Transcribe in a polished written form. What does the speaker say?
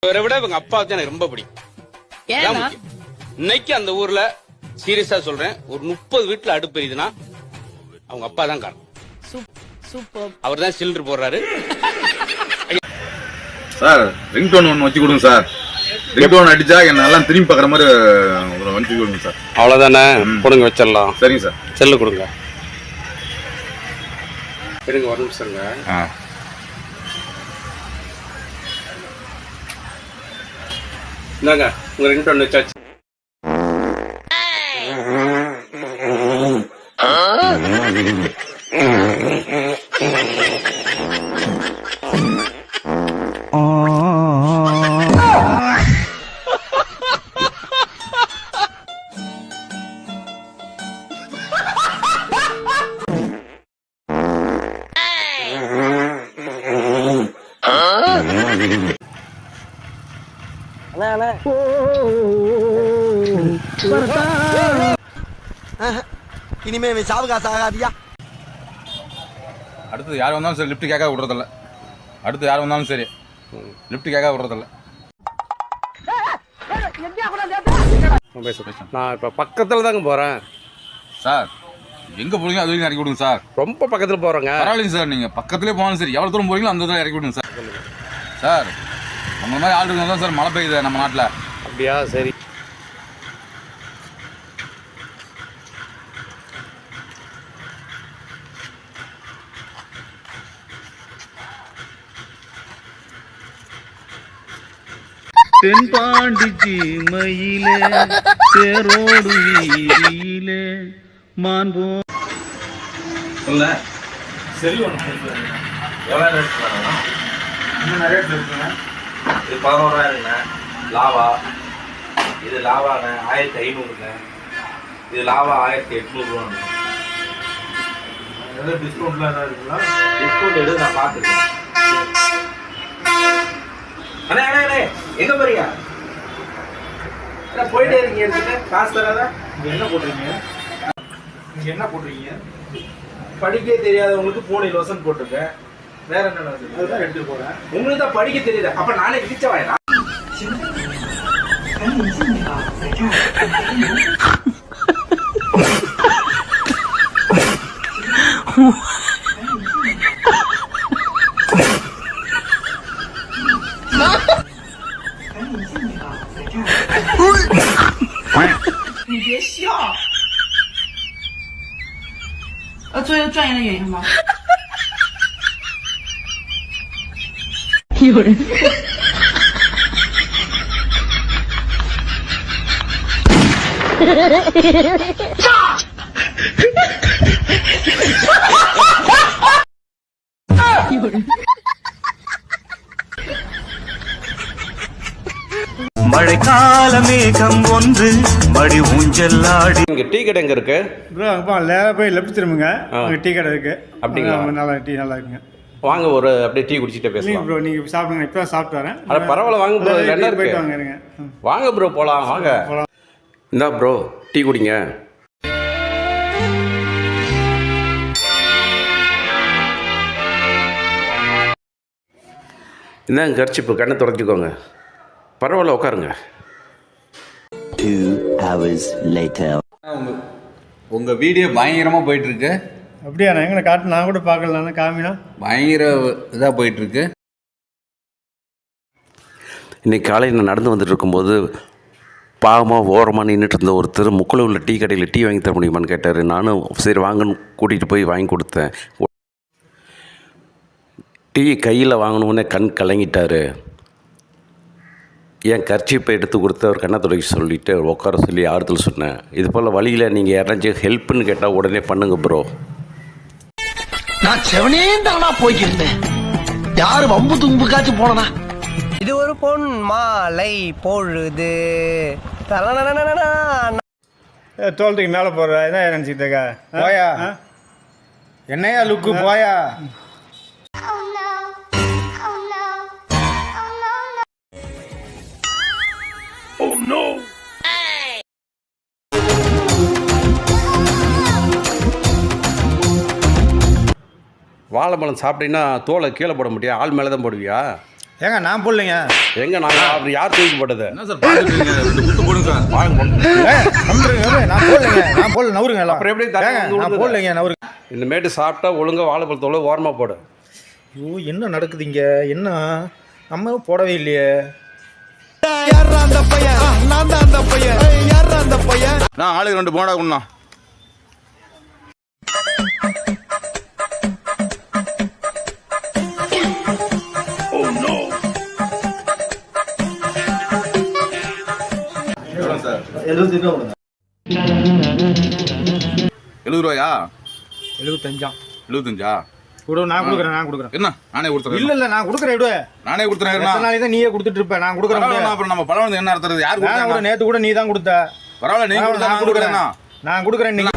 இவரை விட இவங்க அப்பா தான் எனக்கு ரொம்ப பிடிக்கும். இன்னைக்கு அந்த ஊர்ல சீரியஸா சொல்றேன், ஒரு 30 வீட்டுல அடுப்பு எரியுதுன்னா அவங்க அப்பா தான் காரணம். அவர் தான் சிலிண்டர் போடுறாரு. சார் ரிங்டோன் ஒன்று வச்சு கொடுங்க சார். ரிங்டோன் அடிச்சா என்ன திரும்பி பார்க்குற மாதிரி வச்சு கொடுங்க சார். அவ்வளவுதானே, கொடுங்க வச்சிடலாம். சரிங்க சார். செல்லு கொடுங்க. எடுங்க, ஒரு நிமிஷங்க. இந்தாங்க உங்க ரிங்டோன் வச்சாச்சு. இனிமே சாவகாசம் ஆகாதியா. அடுத்தது யார் வந்தாலும் சரி லிஃப்ட் கேட்க விடுறதில்ல. அடுத்து யார் வந்தாலும் சரி லிஃப்ட் கேட்க விடுறதில்ல. நான் இப்ப பக்கத்துல தாங்க போறேன் சார். எங்க போறீங்க அது வரைக்கும் இறக்கி விடுங்க சார். ரொம்ப பக்கத்துல போறேங்க. பரவாயில்லைங்க சார், நீங்க பக்கத்துலேயே போனாலும் சரி எவ்வளவு தூரம் போறீங்களோ அந்த தூரம் இறக்கி விடுங்க சார். சார் அந்த மாதிரி ஆள் இருந்தால் தான் சார் மழை பெய்யுது நம்ம நாட்டில். அப்படியா? சரி. தென்பாண்டி சீமையிலே தேரோடு வீதியிலே மான்போ சரி ஒன்று எவ்வளோ ரேட் பண்ணணும்? இன்னும் நிறைய இருக்குங்க. இது 11,000ங்க. லாவா இது லாவாங்க 1500ங்க. இது லாவா 1800ரூவாங்க. எதாவது டிஸ்கவுண்ட்லாம் எதாவது இருக்குங்களா? டிஸ்கவுண்ட் எது நான் பார்த்துருக்கேன். அண்ணே அண்ணே அண்ணே எங்கே போறீங்க? போயிட்டே இருக்கீங்க, எடுத்துட்டு காசு தராத. இங்கே என்ன போட்டுருக்கீங்க? இங்கே என்ன போட்டுருக்கீங்க? படிக்க தெரியாதவங்களுக்கு பூனை லோசன் போட்டிருக்கேன். வேற என்ன அதுதான் எடுத்துட்டு போறேன். உங்களுக்கு தான் படிக்க தெரியுது. அப்ப நானே கிழிச்ச வாயினா?你别笑，做一个专业的演员吗？有人。有人。மழைக்கால மேகம் ஒன்று மடி ஊஞ்சல்லாடி. இங்க டீ கடை எங்க இருக்கு ப்ரோ? அங்கே போய் லெஃப்ட் திரும்புங்க, அங்கே டீ கடை இருக்கு. அப்படிங்களா? நல்லா டீ நல்லா இருக்குங்க. வாங்க, ஒரு அப்படியே டீ குடிச்சிட்டே பேசலாம். ப்ரோ நீங்கள் சாப்பிடுங்க, இப்போ தான் சாப்பிட்டு வரேன். அட பரவாயில்ல, வாங்க ப்ரோ. என்ன இருக்கு? போயிட்டு வாங்க. இருங்க வாங்க ப்ரோ, போலாம் வாங்க. இந்தா ப்ரோ டீ குடிங்க. இந்தாங்க கர்ச்சிப்பு, கண்ணை தொடச்சிக்கோங்க. பரவாயில்ல, உட்காருங்க. 2 hours later. உங்க வீடியோ பயங்கரமா போயிட்டு இருக்கு. அப்படியா? நான் எங்கே காட்டு, நான் கூட பார்க்கல. காமினா பயங்கர இதாக போயிட்டு இருக்கு. இன்றைக்கி காலையில் நான் நடந்து வந்துட்டு இருக்கும்போது பாவமாக ஓரமாக நின்றுட்டு இருந்த ஒருத்தர் முக்கில் உள்ள டீ கடையில் டீ வாங்கி தர முடியுமான்னு கேட்டார். நானும் சரி வாங்கன்னு கூட்டிகிட்டு போய் வாங்கி கொடுத்தேன். டீ கையில் வாங்கணுன்னே கண் கலங்கிட்டார். என் கர்ச்சிப்பை எடுத்து கொடுத்து அவர் கண்ணை துடைக்க சொல்லிவிட்டு உட்கார சொல்லி ஆறுதல் சொன்னேன். இது போல் வழியில் நீங்கள் யாராச்சும் ஹெல்ப்புன்னு கேட்டால் உடனே பண்ணுங்க ப்ரோ. நான் செவனேந்தானா போயிருந்தேன். யாரு வம்பு தும்புக்காச்சும் போனா? இது ஒரு பொன் மாலை பொழுது. தோல்த்துக்கு மேலே போடுற என்ன நினச்சிட்டு இருக்கா? போயா, என்னையா லுக்கு போயா. வாழைப்பழம் சாப்பிட்டீங்கன்னா தோலை கீழே போட முடியாது, ஆள் மேலே தான் போடுவியா? ஏங்க நான் போடலைங்க. எங்க நான் அப்படி யார் தூக்கி போட்டது? என்ன சார் பார்த்துட்டு இருக்கீங்க? 2 குத்து போடுங்க சார். நம்புறீங்க, நான் போடலைங்க. நான் போடல, நவருங்க எல்லாம். அப்புறம் எப்படி தண்ணி ஏங்க, வந்து நான் விழுந்தது? போடலைங்க, நவருங்க. இனிமேட்டு சாப்பிட்டா ஒழுங்கா வாழைப்பழத்தோட ஓரமா போடு. ஐயோ, என்ன நடக்குது இங்க? என்ன நம்ம போடவே இல்லையே. நான் ஆளுக்கு 2 போண்டா கொண்டா. சார் 70 ரூபா கொடுங்க. 70 ரூபாயா? 75. 75ஆ? கொடு, நான் கொடுக்குறேன். என்ன நானே கொடுத்துறேன். இல்ல நான் கொடுக்குறேன். விடு. நானே கொடுத்துறேன். எத்தனை நாளைக்கு தான் நீயே கொடுத்துட்டு இருப்ப? நான் கொடுக்குறேன். அப்புறம் நம்ம பழம் வந்து என்ன அர்த்தம்? யார் நான் கூட கொடுத்தாங்க? நேத்து கூட நீ தான் கொடுத்த. பரவாயில்ல, நீங்க கொடுத்தா நான் கொடுக்குறேன்னா. நான் கொடுக்குறேன். நீங்க